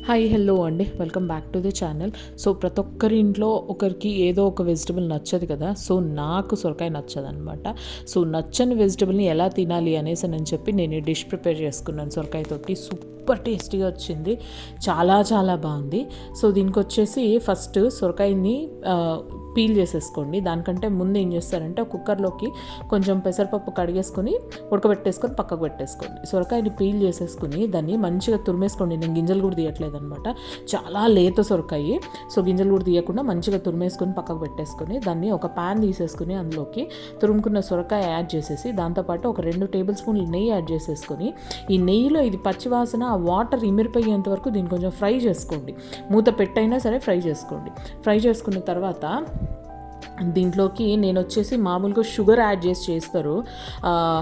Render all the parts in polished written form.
Hi hello అండి, welcome back to the channel. So ప్రతి ఒక్కరి ఇంట్లో ఒకరికి ఏదో ఒక వెజిటబుల్ నచ్చదు కదా. సో నాకు సొరకాయ నచ్చదు అనమాట. సో నచ్చని వెజిటబుల్ని ఎలా తినాలి అనేసి నేను చెప్పి నేను ఈ డిష్ ప్రిపేర్ చేసుకున్నాను సొరకాయతోటి. సూపర్ టేస్టీగా వచ్చింది, చాలా చాలా బాగుంది. సో దీనికి వచ్చేసి ఫస్ట్ సొరకాయని పీల్ చేసేసుకోండి. దానికంటే ముందు ఏం చేస్తారంటే కుక్కర్లోకి కొంచెం పెసరపప్పు కడిగేసుకొని ఉడకబెట్టేసుకొని పక్కకు పెట్టేసుకోండి. సొరకాయని పీల్ చేసేసుకుని దాన్ని మంచిగా తురిమేసుకోండి. నేను గింజలు కూడా తీయట్లేదు అనమాట, చాలా లేత సొరకాయ. సో గింజలు కూడా తీయకుండా మంచిగా తురిమేసుకొని పక్కకు పెట్టేసుకొని దాన్ని ఒక ప్యాన్ తీసేసుకుని అందులోకి తురుముకున్న సొరకాయ యాడ్ చేసేసి దాంతోపాటు ఒక 2 టేబుల్ స్పూన్లు నెయ్యి యాడ్ చేసేసుకొని ఈ నెయ్యిలో ఇది పచ్చివాసన ఆ వాటర్ ఇమిరిపోయేంత వరకు దీన్ని కొంచెం ఫ్రై చేసుకోండి. మూత పెట్టైనా సరే ఫ్రై చేసుకోండి. ఫ్రై చేసుకున్న తర్వాత దీంట్లోకి నేను వచ్చేసి మామూలుగా షుగర్ యాడ్ చేసి చేస్తారు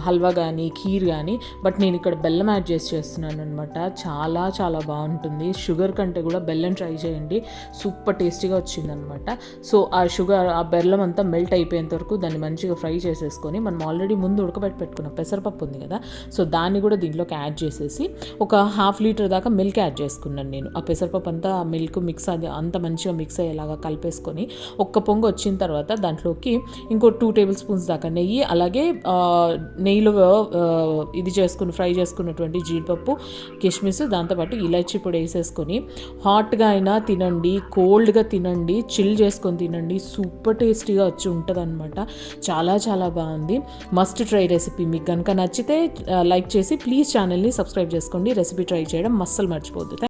హల్వా కానీ ఖీర్ కానీ, బట్ నేను ఇక్కడ బెల్లం యాడ్ చేసి చేస్తున్నాను అనమాట. చాలా చాలా బాగుంటుంది. షుగర్ కంటే కూడా బెల్లం ట్రై చేయండి, సూపర్ టేస్టీగా వచ్చిందనమాట. సో ఆ షుగర్ ఆ బెల్లం అంతా మెల్ట్ అయిపోయేంత వరకు దాన్ని మంచిగా ఫ్రై చేసేసుకొని మనం ఆల్రెడీ ముందు పెట్టుకున్న పెసరపప్పు ఉంది కదా, సో దాన్ని కూడా దీంట్లోకి యాడ్ చేసేసి ఒక ½ లీటర్ దాకా మిల్క్ యాడ్ చేసుకున్నాను నేను. ఆ పెసరపప్పు అంతా మిల్క్ మిక్స్ అది అంత మంచిగా మిక్స్ అయ్యేలాగా కలిపేసుకొని ఒక్క పొంగు వచ్చిన తర్వాత దాంట్లోకి ఇంకో 2 టేబుల్ స్పూన్స్ దాకా నెయ్యి, అలాగే నెయ్యిలో ఇది ఫ్రై చేసుకున్నటువంటి జీడిపప్పు, కిస్మిస్, దాంతోపాటు ఇలాచీ పొడి వేసేసుకొని హాట్గా అయినా తినండి, కోల్డ్గా తినండి, చిల్ చేసుకొని తినండి, సూపర్ టేస్టీగా వచ్చి ఉంటుంది అనమాట. చాలా చాలా బాగుంది, మస్ట్ ట్రై రెసిపీ. మీకు కనుక నచ్చితే లైక్ చేసి ప్లీజ్ ఛానల్ని సబ్స్క్రైబ్ చేసుకోండి. రెసిపీ ట్రై చేయడం అస్సలు మర్చిపోద్దు.